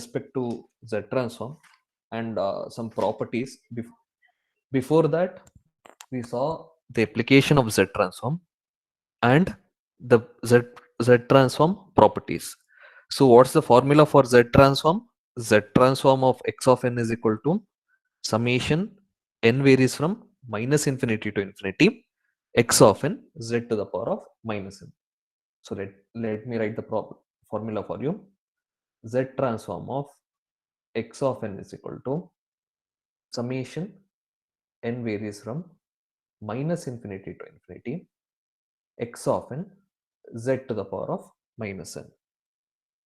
respect to Z transform and some properties. Before that, we saw the application of Z transform and the Z transform properties. So what's the formula for Z transform? Z transform of x of n is equal to summation n varies from minus infinity to infinity x of n z to the power of minus n. So let me write the formula for you. Z transform of x of n is equal to summation n varies from minus infinity to infinity x of n z to the power of minus n.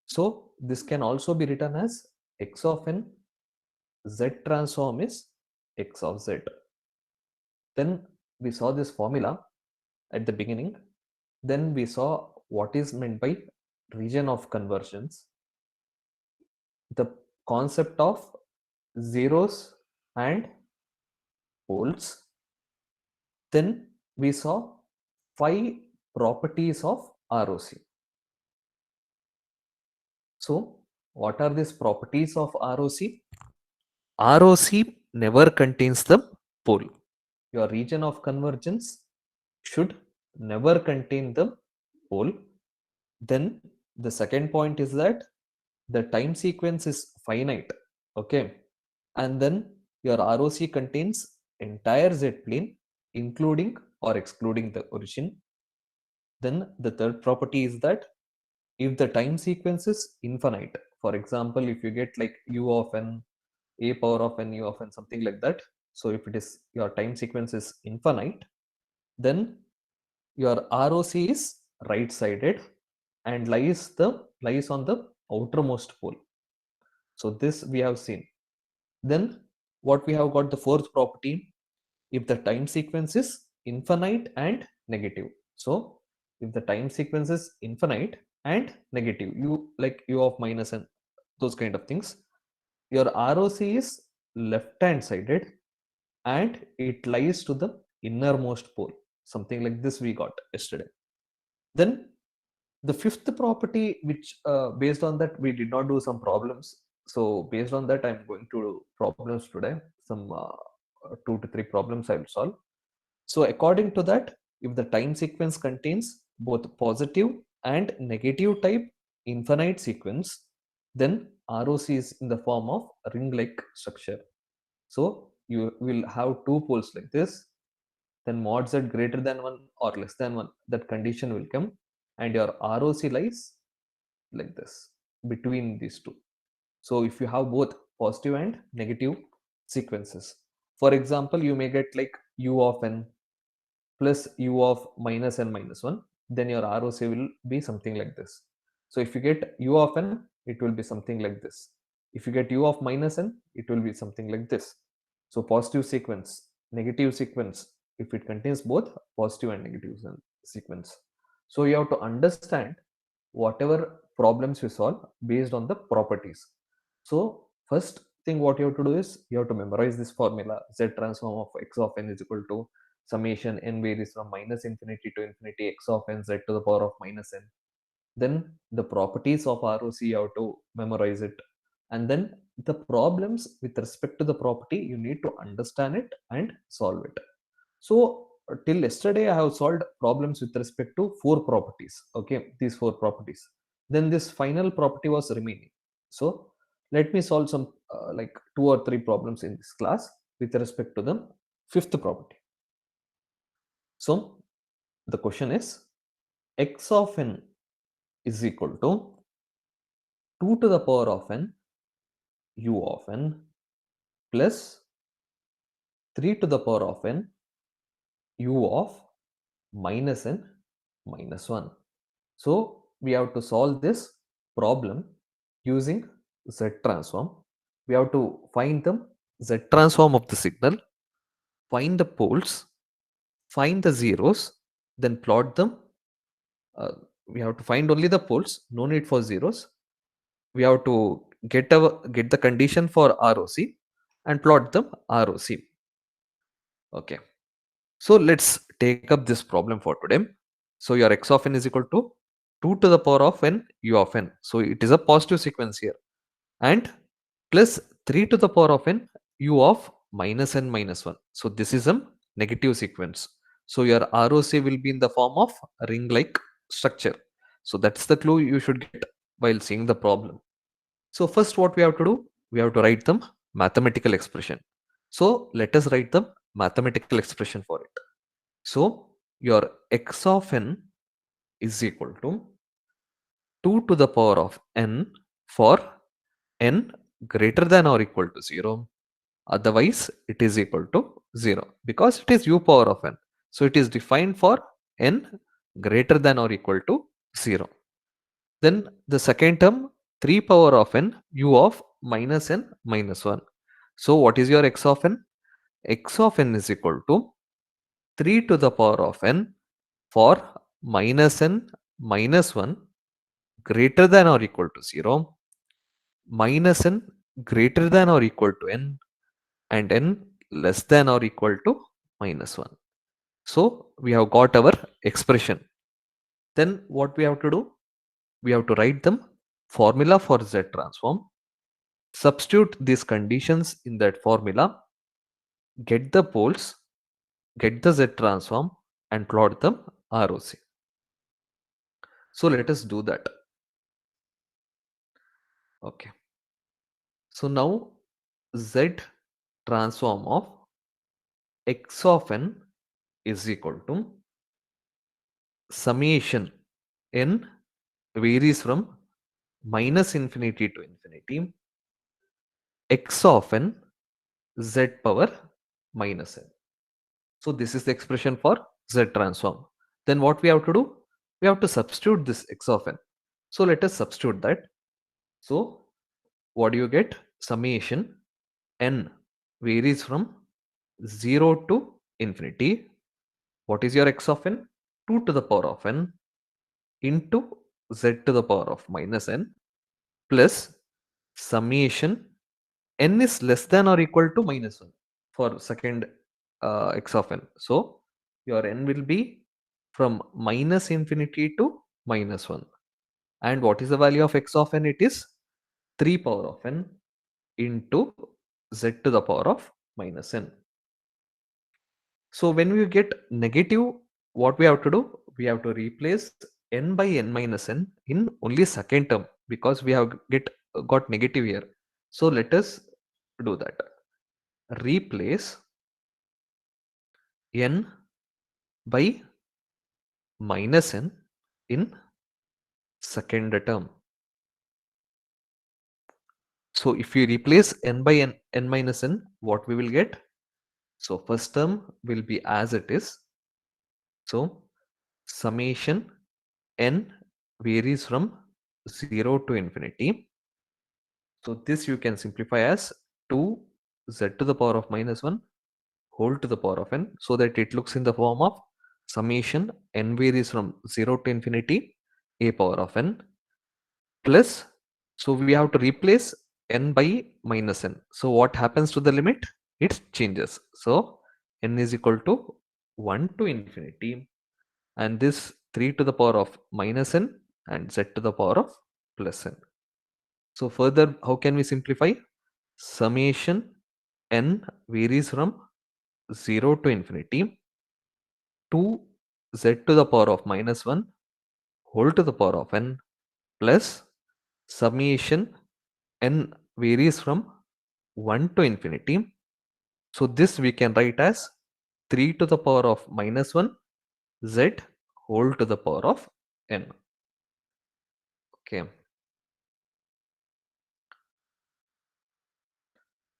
So this can also be written as x of n z transform is x of z. Then we saw this formula at the beginning. Then we saw what is meant by region of convergence, the concept of zeros and poles. Then we saw 5 properties of ROC. So what are these properties of ROC? ROC never contains the pole. Your region of convergence should never contain the pole. Then the second point is that the time sequence is finite, okay, and then your ROC contains entire Z plane including or excluding the origin. Then the third property is that if the time sequence is infinite, for example, if you get like u of n, a power of n, u of n, something like that. So if it is your time sequence is infinite, then your ROC is right sided and lies on the outermost pole. So this we have seen. Then what we have got, the fourth property, if the time sequence is infinite and negative. So if the time sequence is infinite and negative, u like u of minus and those kind of things, your ROC is left hand sided and it lies to the innermost pole. Something like this we got yesterday. Then the fifth property, which based on that we did not do some problems, so based on that I'm going to do problems today. Some 2 to 3 problems I will solve. So according to that, if the time sequence contains both positive and negative type infinite sequence, then ROC is in the form of ring like structure. So you will have 2 poles like this, then mod z greater than 1 or less than 1, that condition will come, and your ROC lies like this between these two. So if you have both positive and negative sequences, for example, you may get like u of n plus u of minus n minus 1, then your ROC will be something like this. So if you get u of n, it will be something like this. If you get u of minus n, it will be something like this. So positive sequence, negative sequence, if it contains both positive and negative sequence. So you have to understand whatever problems you solve based on the properties. So first thing what you have to do is you have to memorize this formula. Z transform of x of n is equal to summation n varies from minus infinity to infinity x of n z to the power of minus n. Then the properties of ROC you have to memorize it, and then the problems with respect to the property you need to understand it and solve it. So till yesterday I have solved problems with respect to 4 properties, okay, these 4 properties. Then this final property was remaining. So let me solve some like 2 or 3 problems in this class with respect to the fifth property. So the question is, x of n is equal to 2 to the power of n u of n plus 3 to the power of n u of minus n minus 1. So we have to solve this problem using Z transform. We have to find the Z transform of the signal, find the poles, find the zeros, then plot them. We have to find only the poles, no need for zeros. We have to get the condition for ROC and plot the ROC. Okay. So let's take up this problem for today. So your x of n is equal to 2 to the power of n u of n. So it is a positive sequence here. and plus 3 to the power of n u of minus n minus 1. So this is a negative sequence. So your ROC will be in the form of ring like structure. So that's the clue you should get while seeing the problem. So first what we have to do, we have to write the mathematical expression. So let us write the mathematical expression for it. So your x of n is equal to 2 to the power of n for n greater than or equal to 0. Otherwise, it is equal to 0 because it is u power of n. So it is defined for n greater than or equal to 0. Then the second term, 3 power of n u of minus n minus 1. So what is your x of n? X of n is equal to 3 to the power of n for minus n minus 1 greater than or equal to 0, minus n greater than or equal to n, and n less than or equal to minus 1. So we have got our expression. Then what we have to do? We have to write the formula for Z transform, substitute these conditions in that formula, get the poles, get the Z transform, and plot the ROC. So let us do that. Okay. So now Z transform of x of n is equal to summation n varies from minus infinity to infinity x of n z power minus n. So this is the expression for Z transform. Then what we have to do? We have to substitute this x of n. So let us substitute that. So what do you get? Summation n varies from 0 to infinity. What is your x of n? 2 to the power of n into z to the power of minus n plus summation n is less than or equal to minus 1 for second x of n. So your n will be from minus infinity to minus 1. And what is the value of x of n? It is 3 power of n into z to the power of minus n. So when we get negative, what we have to do? We have to replace n by n minus n in only second term because we have got negative here. So let us do that. Replace n by minus n in second term. So if you replace n by n minus n, what we will get? So first term will be as it is. So summation n varies from 0 to infinity. So this you can simplify as 2z to the power of minus 1 whole to the power of n, so that it looks in the form of summation n varies from 0 to infinity a power of n plus, so we have to replace n by minus n. So what happens to the limit? It changes. So n is equal to 1 to infinity, and this 3 to the power of minus n and z to the power of plus n. So further, how can we simplify? Summation n varies from 0 to infinity 2z to the power of minus 1 whole to the power of n plus summation n varies from 1 to infinity. So this we can write as 3 to the power of minus 1 z whole to the power of n. Okay.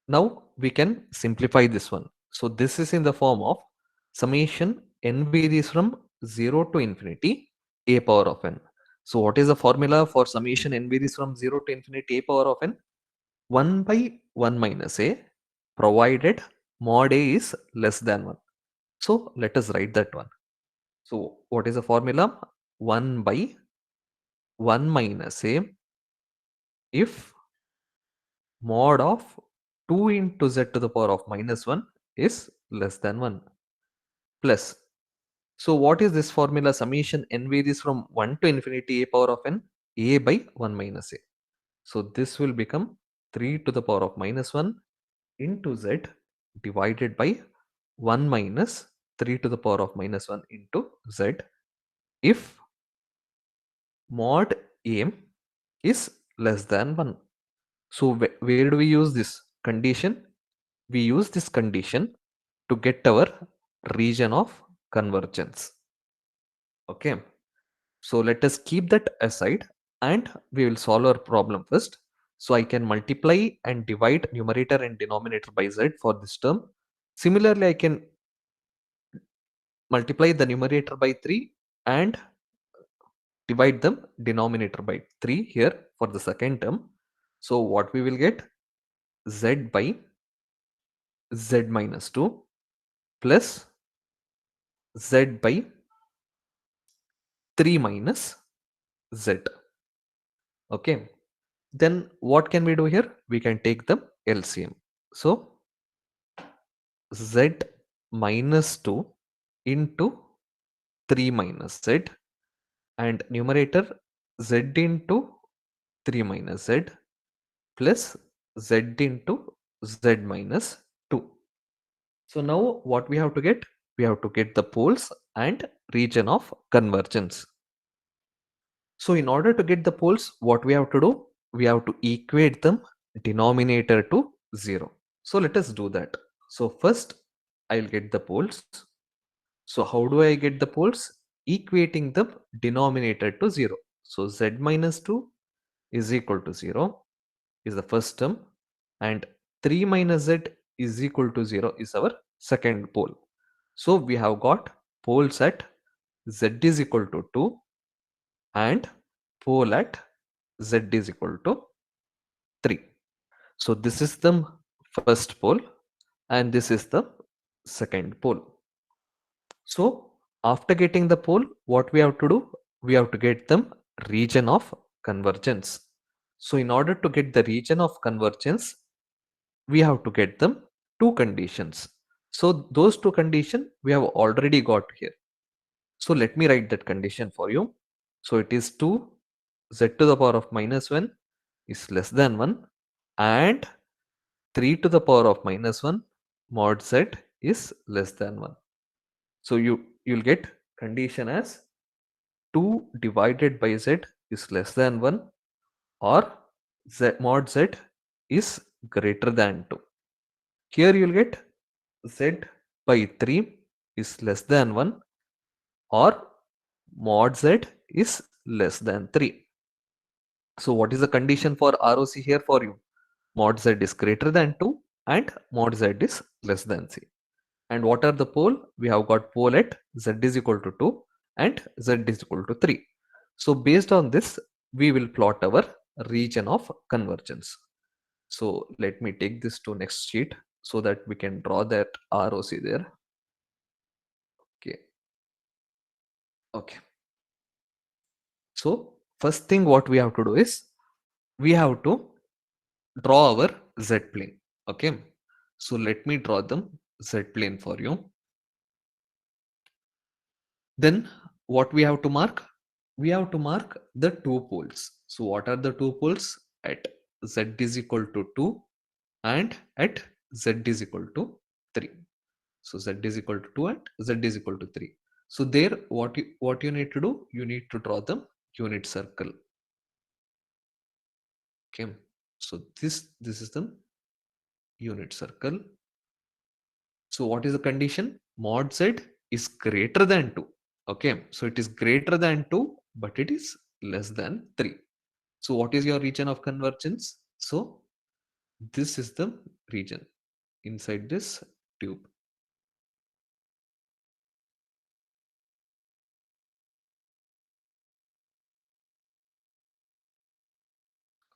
Now we can simplify this one. So this is in the form of summation n varies from 0 to infinity a power of n. So what is the formula for summation n varies from 0 to infinity a power of n? 1 by 1 minus a provided mod a is less than 1. So let us write that one. So what is the formula? 1 by 1 minus a if mod of 2 into z to the power of minus 1 is less than 1 plus. So what is this formula? Summation n varies from 1 to infinity a power of n a by 1 minus a. So this will become 3 to the power of minus 1 into z divided by 1 minus 3 to the power of minus 1 into z if mod a is less than 1. So where do we use this condition? We use this condition to get our region of convergence. Okay. So let us keep that aside and we will solve our problem first. So I can multiply and divide numerator and denominator by z for this term. Similarly, I can multiply the numerator by 3 and divide the denominator by 3 here for the second term. So what we will get, z by z minus 2 plus z by 3 minus z. Okay. Then what can we do here? We can take the LCM. So z minus 2 into 3 minus z and numerator z into 3 minus z plus z into z minus 2. So now what we have to get? We have to get the poles and region of convergence. So in order to get the poles, what we have to do? We have to equate them denominator to 0. So let us do that. So first I'll get the poles. So how do I get the poles? Equating the denominator to 0. So z minus 2 is equal to 0 is the first term and 3 minus z is equal to 0 is our second pole. So we have got poles at z is equal to 2 and pole at z is equal to 3. So this is the first pole and this is the second pole. So after getting the pole, what we have to do? We have to get them region of convergence. So in order to get the region of convergence, we have to get them two conditions. So those two conditions we have already got here. So let me write that condition for you. So it is 2 z to the power of minus 1 is less than 1 and 3 to the power of minus 1 mod z is less than 1. So you'll get condition as 2 divided by z is less than 1 or z mod z is greater than 2. Here you'll get z by 3 is less than 1 or mod z is less than 3. So what is the condition for ROC here for you? Mod z is greater than 2 and mod z is less than c. And what are the pole? We have got pole at z is equal to 2 and z is equal to 3. So based on this, we will plot our region of convergence. So let me take this to next sheet so that we can draw that ROC there. Okay. Okay. So first thing what we have to do is we have to draw our z plane. Okay. So let me draw the z plane for you. Then what we have to mark? We have to mark the two poles. So what are the two poles? At z is equal to 2 and at z is equal to 3. So z is equal to 2 and z is equal to 3. So there what you need to do? You need to draw the unit circle. Okay. So this is the unit circle. So what is the condition? Mod z is greater than 2. Okay. So it is greater than 2, but it is less than 3. So what is your region of convergence? So this is the region inside this tube.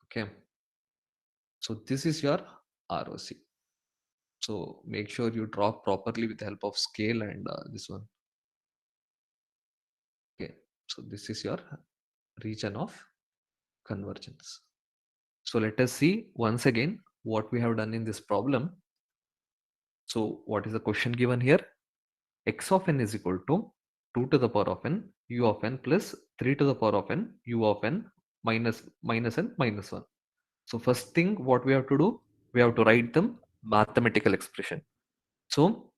Okay. So this is your ROC. So make sure you draw properly with the help of scale and this one. Okay. So this is your region of convergence. So let us see once again what we have done in this problem. So what is the question given here? X of n is equal to 2 to the power of n u of n plus 3 to the power of n u of n minus n minus 1. So first thing what we have to do, we have to write them mathematical expression. So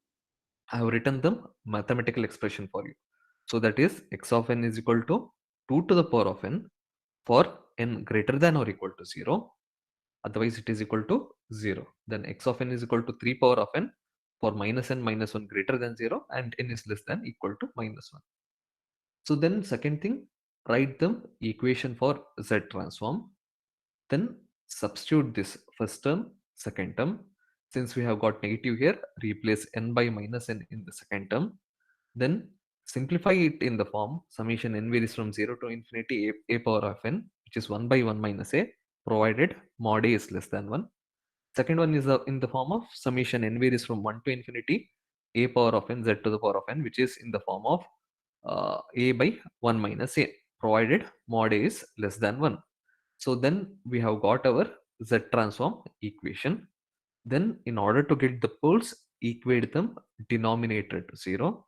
I have written them mathematical expression for you. So that is x of n is equal to 2 to the power of n for n greater than or equal to 0. Otherwise it is equal to 0. Then x of n is equal to 3 power of n for minus n minus 1 greater than 0 and n is less than equal to minus 1. So then second thing, write the equation for Z transform. Then substitute this first term, second term. Since we have got negative here, replace n by minus n in the second term. Then simplify it in the form summation n varies from 0 to infinity a power of n, which is 1 by 1 minus a, provided mod a is less than 1. Second one is in the form of summation n varies from 1 to infinity a power of n z to the power of n, which is in the form of a by 1 minus a, provided mod a is less than 1. So then we have got our Z transform equation. Then in order to get the poles, equate them denominator to 0.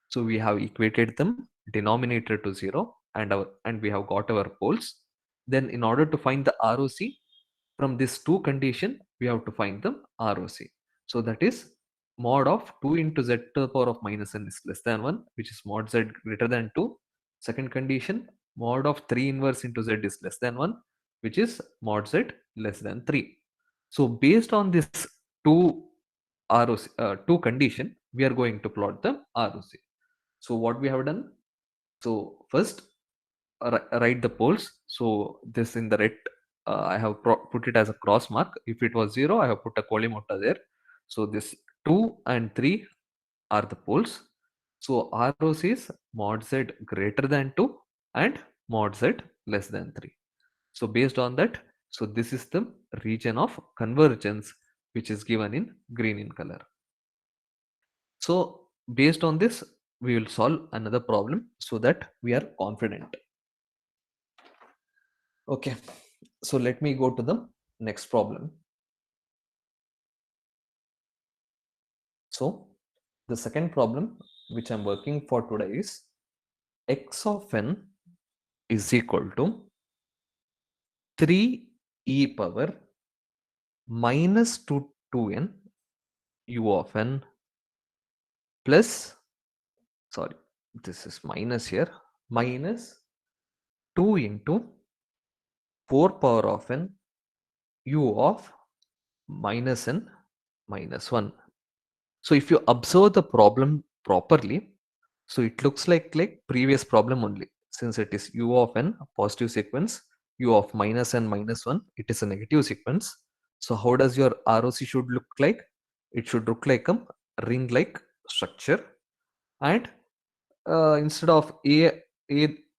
So we have equated them denominator to 0 and we have got our poles. Then in order to find the ROC, from this two condition, we have to find the ROC. So that is mod of 2 into z to the power of minus n is less than 1, which is mod z greater than 2. Second condition, mod of 3 inverse into z is less than 1, which is mod z less than 3. So based on this two ROC, two condition, we are going to plot the ROC. So what we have done? So first, write the poles. So this in the red, I have put it as a cross mark. If it was 0, I have put a kolimota there. So this 2 and 3 are the poles. So ROC is mod z greater than 2 and mod z less than 3. So based on that, so this is the region of convergence, which is given in green in color. So based on this, we will solve another problem so that we are confident. Okay, so let me go to the next problem. So the second problem which I'm working for today is x of n is equal to 3 e power minus 2n u of n plus, sorry, this is minus here, minus 2 into 4 power of n u of minus n minus 1. So if you observe the problem properly, so it looks like previous problem only. Since it is u of n positive sequence, u of minus n minus 1, it is a negative sequence. So how does your ROC should look like? It should look like a ring-like structure. And instead of a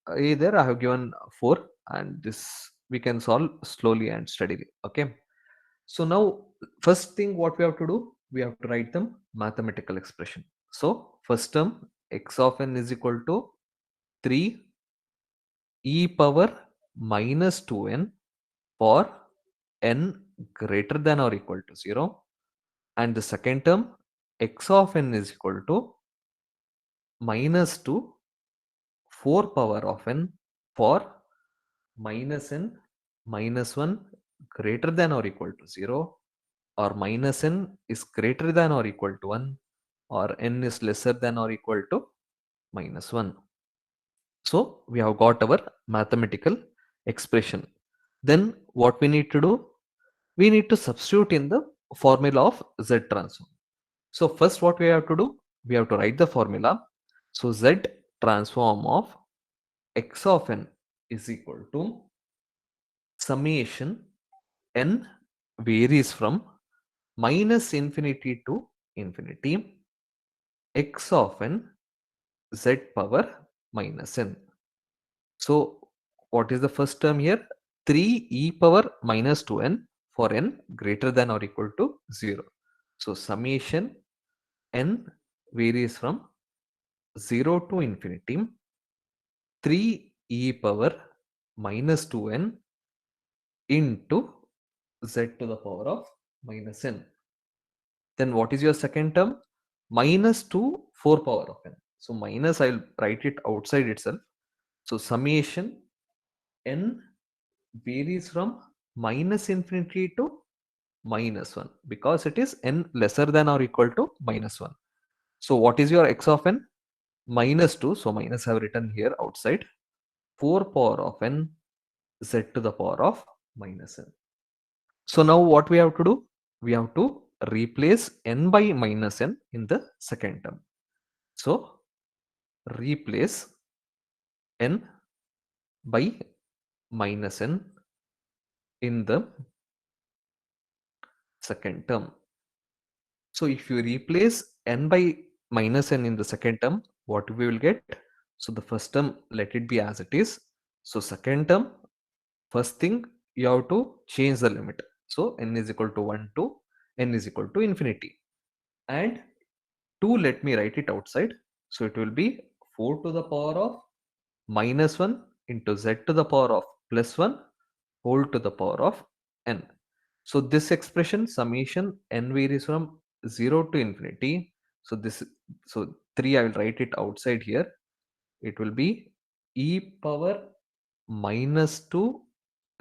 there, I have given 4, and this we can solve slowly and steadily. Okay. So now first thing what we have to do, we have to write them mathematical expression. So first term x of n is equal to 3 e power minus 2n for n greater than or equal to 0. And the second term x of n is equal to minus 2 4 power of n for minus n minus 1 greater than or equal to 0, or minus n is greater than or equal to 1, or n is lesser than or equal to minus 1. So we have got our mathematical expression. Then what we need to do? We need to substitute in the formula of Z transform. So first what we have to do? We have to write the formula. So Z transform of x of n is equal to summation n varies from minus infinity to infinity x of n z power minus n. So what is the first term here? 3 e power minus 2n for n greater than or equal to 0. So summation n varies from 0 to infinity 3 e power minus 2n into z to the power of minus n. Then what is your second term? Minus 2 4 power of n. So minus, I'll write it outside itself. So summation n varies from minus infinity to minus 1 because it is n lesser than or equal to minus 1. So what is your x of n? Minus 2. So minus I have written here outside. 4 power of n z to the power of minus n. So now what we have to do? We have to replace n by minus n in the second term. So replace n by minus n in the second term. So if you replace n by minus n in the second term, what we will get? So the first term, let it be as it is. So second term, first thing you have to change the limit. So n is equal to 1 to n is equal to infinity. And 2, let me write it outside. So it will be 4 to the power of minus 1 into z to the power of plus 1 whole to the power of n. So this expression summation n varies from 0 to infinity. So this, so 3 I will write it outside here. It will be e power minus 2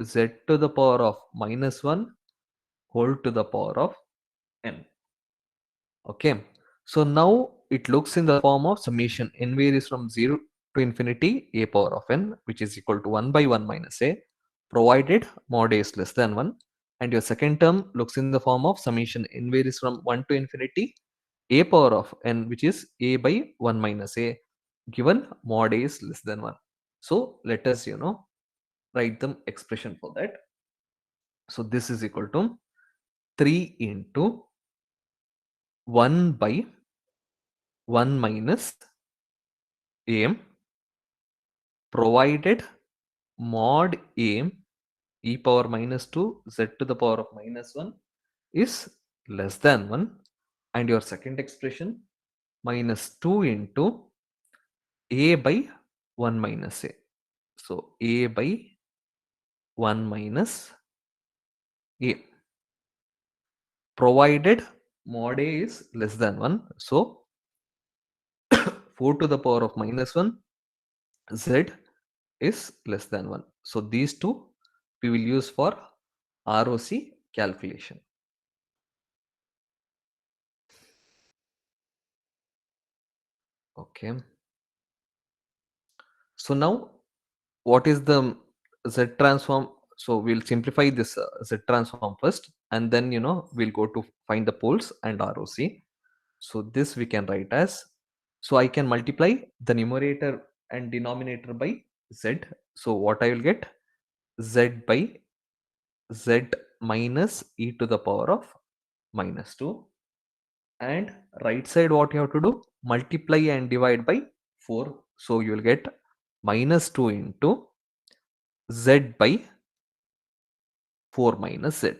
z to the power of minus 1 whole to the power of n. Okay. So now it looks in the form of summation n varies from 0 to infinity a power of n, which is equal to 1 by 1 minus a, provided mod a is less than 1. And your second term looks in the form of summation n varies from 1 to infinity a power of n, which is a by 1 minus a, given mod a is less than 1. So let us, write the expression for that. So this is equal to 3 into 1 by 1 minus a, provided mod a e power minus 2 z to the power of minus 1 is less than 1, and your second expression minus 2 into a by 1 minus a. So a by 1 minus a, provided mod a is less than 1. So 4 to the power of minus 1 z is less than 1. So these two we will use for ROC calculation. Okay. So now what is the Z transform? So we'll simplify this Z transform first, and then we'll go to find the poles and ROC. So this we can write as, so I can multiply the numerator and denominator by Z. So what I will get? Z by Z minus e to the power of minus 2. And right side what you have to do? Multiply and divide by 4. So you will get minus 2 into z by 4 minus z.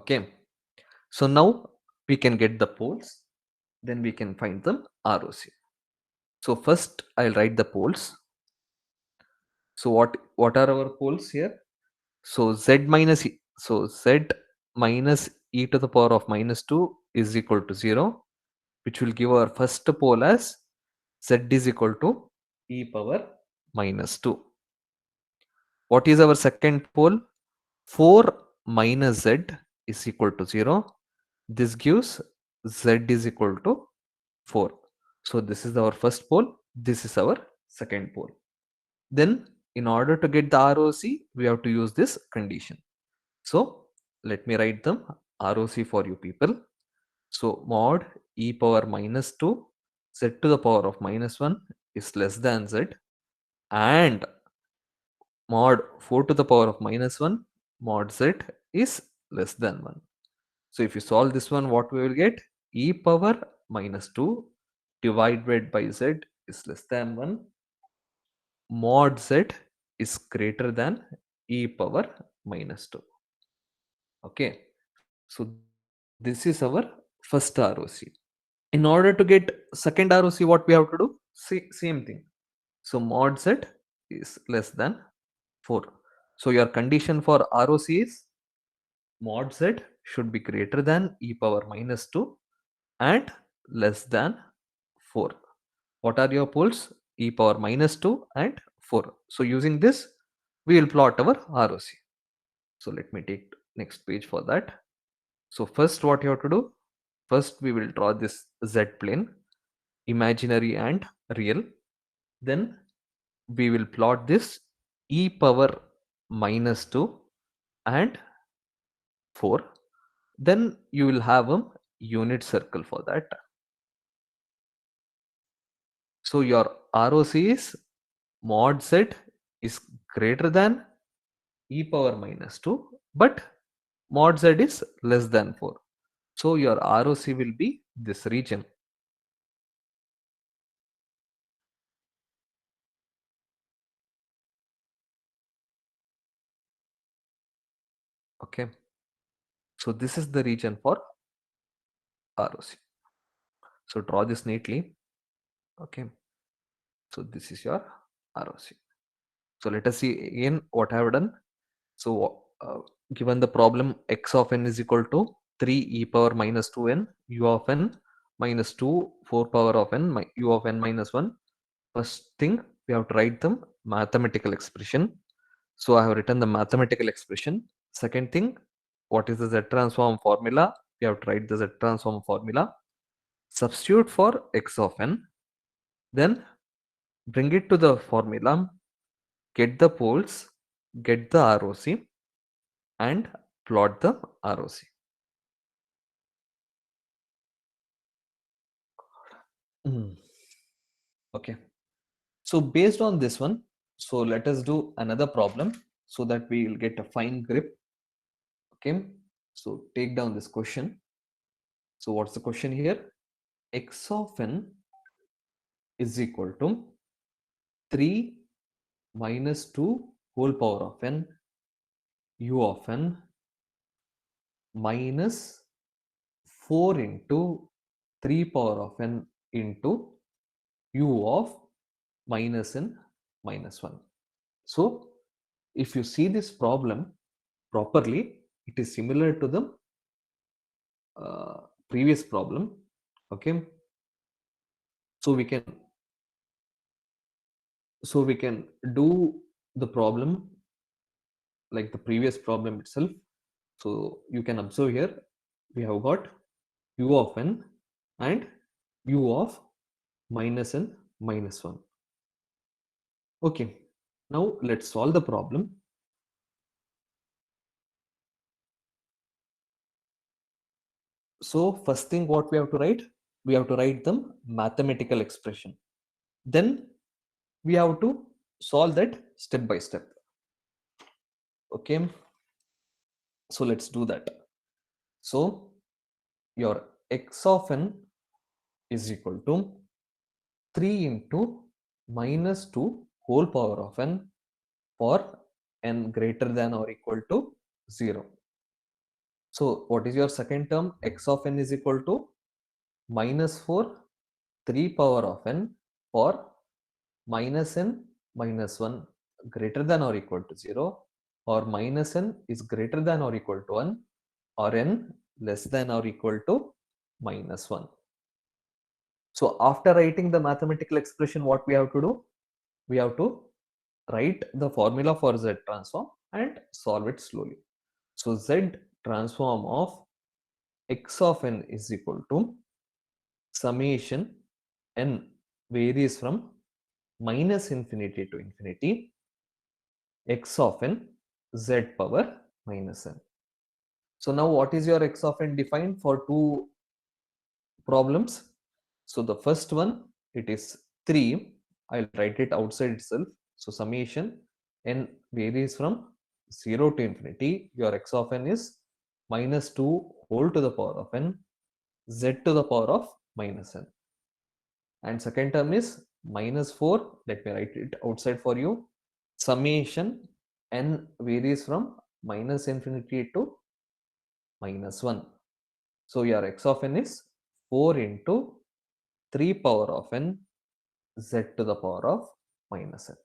Okay. So now we can get the poles, then we can find the ROC. So first I'll write the poles. So what are our poles here? So z minus e to the power of minus 2 is equal to 0, which will give our first pole as z is equal to e power minus 2. What is our second pole? 4 minus z is equal to 0. This gives z is equal to 4. So this is our first pole. This is our second pole. Then in order to get the ROC, we have to use this condition. So let me write them ROC for you people. So mod e power minus 2 z to the power of minus 1 is less than z, and mod 4 to the power of minus 1 mod z is less than 1. So if you solve this one, what we will get? E power minus 2 divided by z is less than 1 mod z is greater than e power minus 2. Okay. So this is our first ROC. In order to get second ROC, what we have to do? Same thing. So mod z is less than 4. So your condition for ROC is mod z should be greater than e power minus 2 and less than 4. What are your poles? E power minus 2 and 4. So using this, we will plot our ROC. So let me take next page for that. So first what you have to do, first we will draw this Z plane, imaginary and real. Then we will plot this e power minus 2 and 4. Then you will have a unit circle for that. So your ROC is mod Z is greater than e power minus 2, but mod Z is less than 4. So your ROC will be this region. Okay. So this is the region for ROC. So draw this neatly. Okay. So this is your ROC. So let us see again what I have done. So given the problem x of n is equal to 3 e power minus 2n u of n minus 2 4 power of n u of n minus 1. First thing we have to write the mathematical expression. So I have written the mathematical expression. Second thing, what is the Z transform formula? We have to write the Z transform formula. Substitute for x of n. Then bring it to the formula. Get the poles. Get the ROC. And plot the ROC. Okay. So based on this one, so let us do another problem so that we will get a fine grip. Okay. So take down this question. So what's the question here? X of n is equal to 3 minus 2 whole power of n u of n minus 4 into 3 power of n into u of minus n minus 1. So if you see this problem properly, it is similar to the previous problem. Okay. So we can do the problem like the previous problem itself. So you can observe here we have got u of n and u of minus n minus 1. Okay, now let's solve the problem. So first thing what we have to write, we have to write the mathematical expression. Then we have to solve that step by step. Okay, so let's do that. So your x of n is equal to 3 into minus 2 whole power of n for n greater than or equal to 0. So what is your second term? X of n is equal to minus 4 3 power of n for minus n minus 1 greater than or equal to 0, or minus n is greater than or equal to 1, or n less than or equal to minus 1. So after writing the mathematical expression, what we have to do? We have to write the formula for Z transform and solve it slowly. So Z transform of x of n is equal to summation n varies from minus infinity to infinity x of n z power minus n. So now what is your x of n defined for two problems? So the first one, it is 3. I'll write it outside itself. So summation n varies from 0 to infinity. Your x of n is minus 2 whole to the power of n z to the power of minus n. And second term is minus 4. Let me write it outside for you. Summation n varies from minus infinity to minus 1. So your x of n is 4 into 3 power of n z to the power of minus n.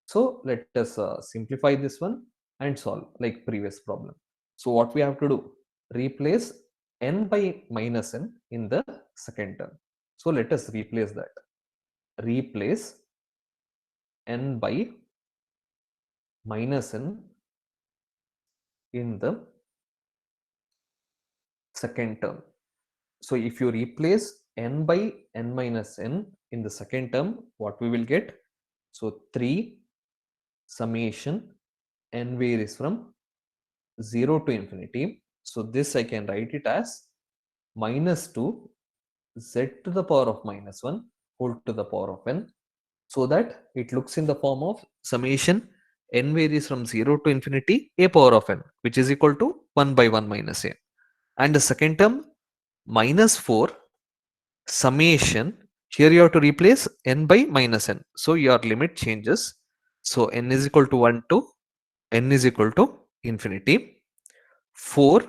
So let us simplify this one and solve like previous problem. So what we have to do? Replace n by minus n in the second term. So let us replace that. Replace n by minus n in the second term. So if you replace n by n minus n in the second term, what we will get? So 3 summation n varies from 0 to infinity. So this I can write it as minus 2 z to the power of minus 1 whole to the power of n, so that it looks in the form of summation n varies from 0 to infinity a power of n, which is equal to 1 by 1 minus a. And the second term minus 4 summation, here you have to replace n by minus n. So your limit changes. So n is equal to 1 to n is equal to infinity. 4,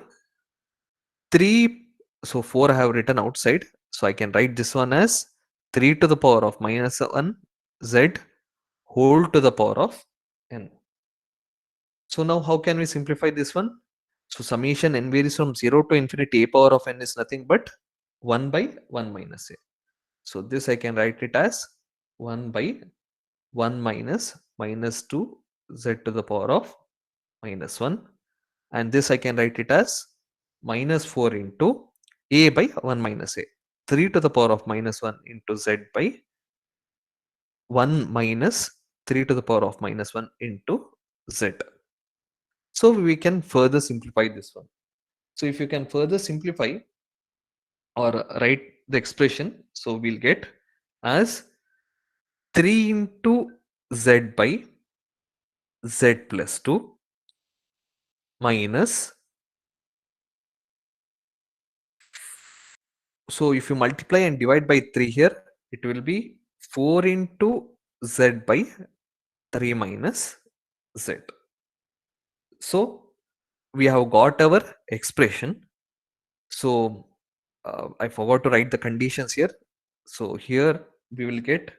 3, so 4 I have written outside. So I can write this one as 3 to the power of minus 1 z whole to the power of n. So now how can we simplify this one? So summation n varies from 0 to infinity a power of n is nothing but 1 by 1 minus a. So this I can write it as 1 by 1 minus 2 z to the power of minus 1, and this I can write it as minus 4 into a by 1 minus a, 3 to the power of minus 1 into z by 1 minus 3 to the power of minus 1 into z. So we can further simplify this one. So if you can further simplify or write the expression, so we'll get as 3 into z by z plus 2 minus, so if you multiply and divide by 3 here, it will be 4 into z by 3 minus z. So we have got our expression. So I forgot to write the conditions here. So here we will get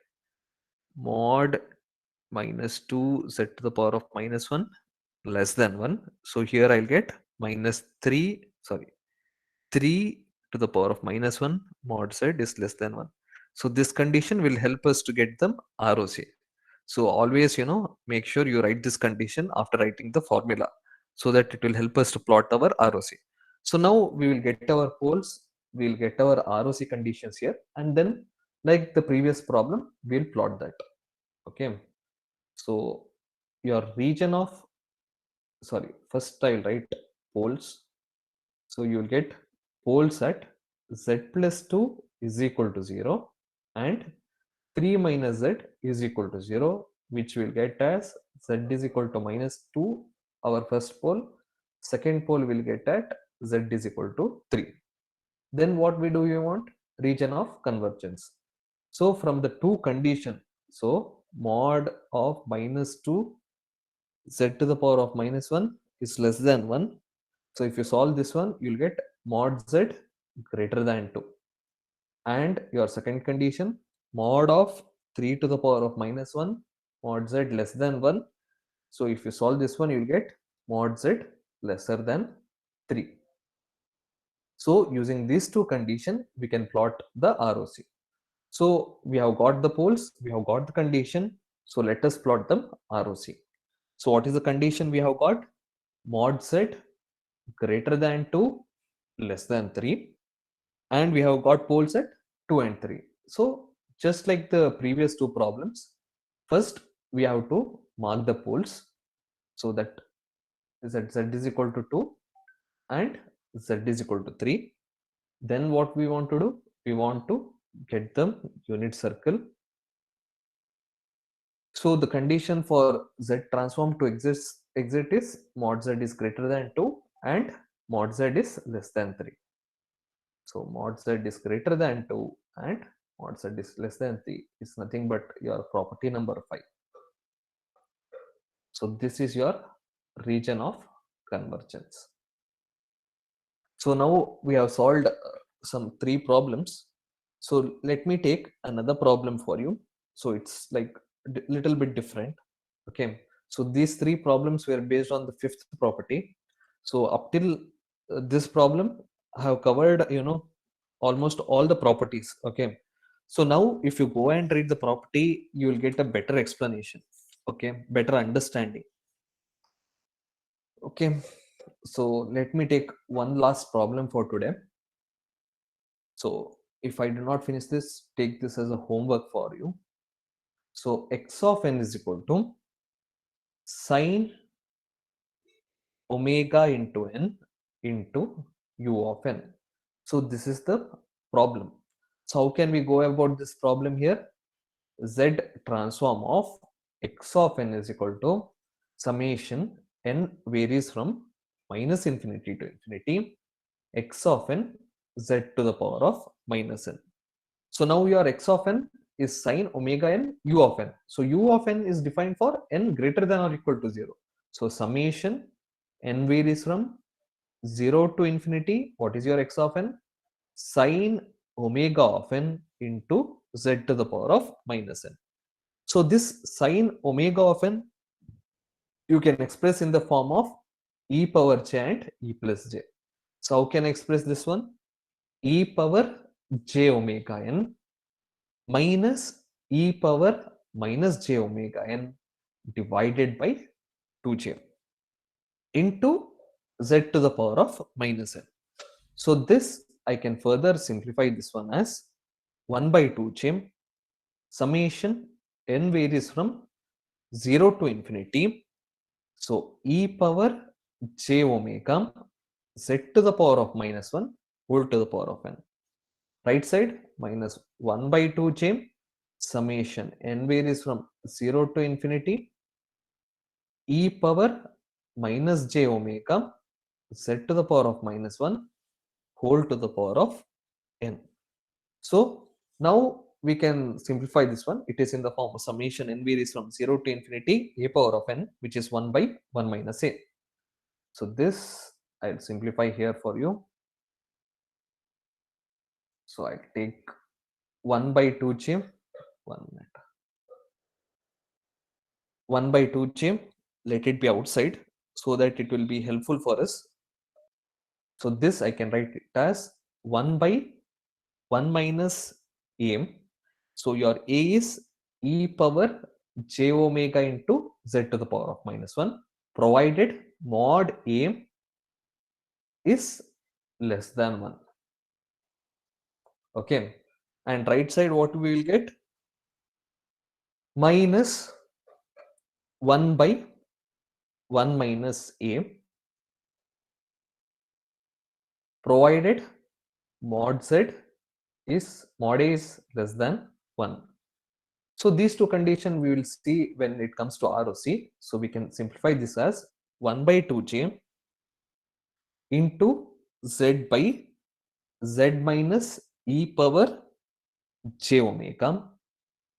mod minus 2 z to the power of minus 1 less than 1. So here I'll get minus 3, sorry, 3 to the power of minus 1 mod z is less than 1. So this condition will help us to get them ROC. So always, make sure you write this condition after writing the formula, so that it will help us to plot our ROC. So now we will get our poles, we will get our ROC conditions here, and then like the previous problem, we'll plot that. Okay. So your region of, sorry, first I'll write poles. So you will get poles at z plus 2 is equal to 0 and 3 minus z is equal to 0, which will get as z is equal to minus 2, our first pole. Second pole will get at z is equal to 3. Then what we do, we want region of convergence. So from the two condition, so mod of minus 2 z to the power of minus 1 is less than 1. So if you solve this one, you'll get mod z greater than 2. And your second condition, mod of 3 to the power of minus 1 mod z less than 1. So if you solve this one, you'll get mod z lesser than 3. So using these two conditions, we can plot the ROC. So we have got the poles, we have got the condition. So let us plot the ROC. So what is the condition we have got? Mod z greater than 2 less than 3, and we have got poles at 2 and 3. So just like the previous two problems, first we have to mark the poles, so that z is equal to 2 and z is equal to 3. Then what we want to do, we want to get the unit circle. So the condition for z transform to exit is mod z is greater than 2 and mod z is less than 3. So mod z is greater than 2 and mod z is less than 3 is nothing but your property number 5. So this is your region of convergence. So now we have solved some 3 problems. So let me take another problem for you. So it's like little bit different. Okay. So these 3 problems were based on the 5th property. So up till this problem, I have covered, almost all the properties. Okay. So now if you go and read the property, you will get a better explanation. Okay. Better understanding. Okay, so let me take one last problem for today. So if I do not finish this, take this as a homework for you. So x of n is equal to sine omega into n into u of n. So this is the problem. So how can we go about this problem here? Z transform of x of n is equal to summation n varies from minus infinity to infinity x of n z to the power of minus n. So now your x of n is sine omega n u of n. So u of n is defined for n greater than or equal to 0. So summation n varies from 0 to infinity. What is your x of n? Sine omega of n into z to the power of minus n. So this sine omega of n you can express in the form of e power j and e plus j. So how can I express this one? E power j omega n minus e power minus j omega n divided by 2j into z to the power of minus n. So this I can further simplify this one as 1 by 2j summation n varies from 0 to infinity. So e power j omega z to the power of minus 1 whole to the power of n. Right side minus 1 by 2j summation n varies from 0 to infinity e power minus j omega z to the power of minus 1 whole to the power of n. So now we can simplify this one. It is in the form of summation n varies from 0 to infinity a power of n, which is 1 by 1 minus a. So this I'll simplify here for you. So I'll take 1 by 2j, 1 minute. 1 by 2j, let it be outside so that it will be helpful for us. So this I can write it as 1 by 1 minus a. So your a is e power j omega into z to the power of minus 1 provided mod a is less than 1. Okay, and right side what we will get? Minus 1 by 1 minus a provided mod z is mod a is less than 1. So these two conditions we will see when it comes to ROC. So we can simplify this as 1 by 2j into z by z minus e power j omega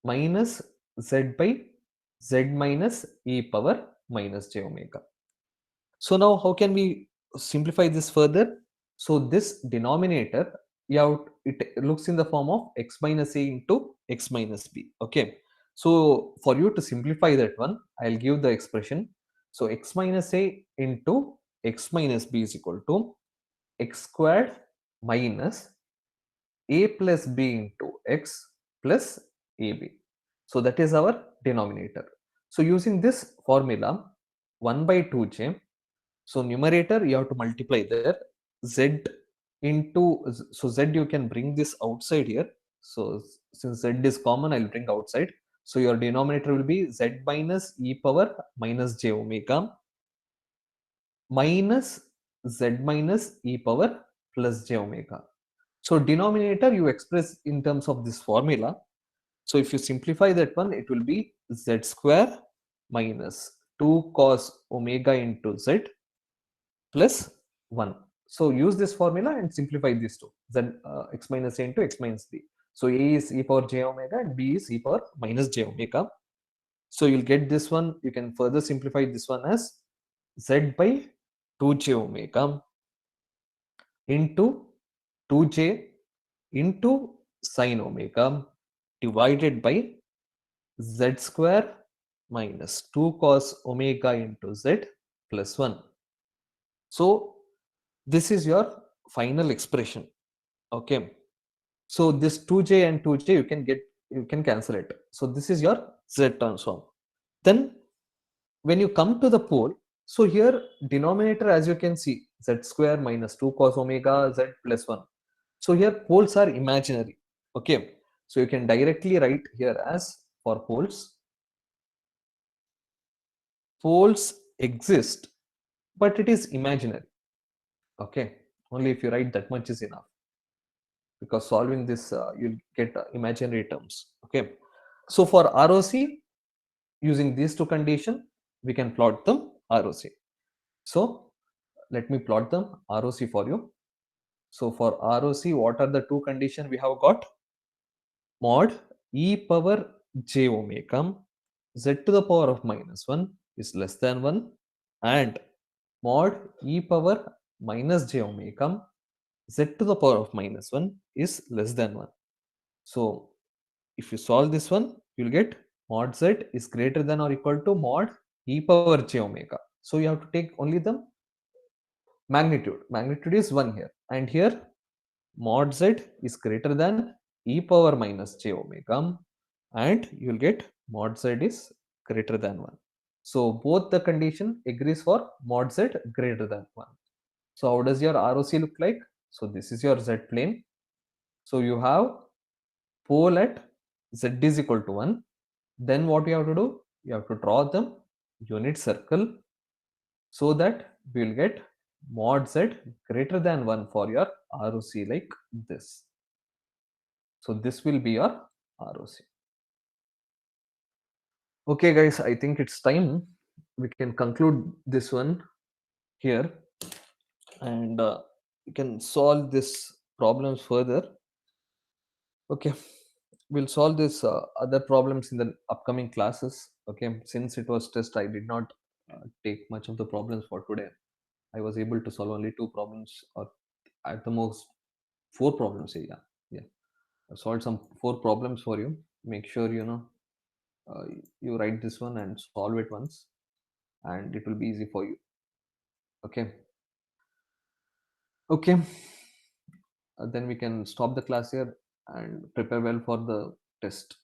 minus z by z minus e power minus j omega. So now how can we simplify this further? So this denominator, it looks in the form of x minus a into x minus b. Okay. So for you to simplify that one, I'll give the expression. So x minus a into x minus b is equal to x squared minus a plus b into x plus ab. So that is our denominator. So using this formula 1 by 2j, so numerator you have to multiply there z into, so z you can bring this outside here. So since z is common, I'll bring outside. So your denominator will be z minus e power minus j omega minus z minus e power plus j omega. So denominator you express in terms of this formula. So if you simplify that one, it will be z square minus 2 cos omega into z plus 1. So use this formula and simplify these two. Then x minus a into x minus b. So a is e power j omega and b is e power minus j omega. So you'll get this one. You can further simplify this one as z by 2j omega into 2j into sine omega divided by z square minus 2 cos omega into z plus 1. So this is your final expression. Okay. So this 2j and 2j you can cancel it. So this is your z transform. Then when you come to the pole, So here denominator, as you can see, z square minus 2 cos omega z plus 1. So here poles are imaginary. Okay. So you can directly write here as for poles exist, but it is imaginary. Okay. Only if you write that much is enough, because solving this you'll get imaginary terms. Okay. So for ROC, using these two conditions, we can plot them ROC. So let me plot them ROC for you. So for ROC, what are the two conditions we have got? Mod e power j omega z to the power of minus 1 is less than 1, and mod e power minus j omega z to the power of minus 1 is less than 1. So if you solve this one, you'll get mod z is greater than or equal to mod e power j omega. So you have to take only the magnitude. Magnitude is 1 here, and here mod z is greater than e power minus j omega, and you'll get mod z is greater than 1. So both the condition agrees for mod z greater than 1. So how does your ROC look like? So this is your z plane. So you have pole at z is equal to 1. Then what you have to do? You have to draw the unit circle so that we will get mod z greater than 1 for your ROC like this. So this will be your ROC. Okay guys, I think it's time we can conclude this one here, and we can solve this problems further. Okay, we'll solve this other problems in the upcoming classes. Okay, since it was test, I did not take much of the problems for today. I was able to solve only 2 problems, or at the most 4 problems. Yeah, I've solved some 4 problems for you. Make sure uh, you write this one and solve it once, and it will be easy for you. Okay. Okay. Then we can stop the class here and prepare well for the test.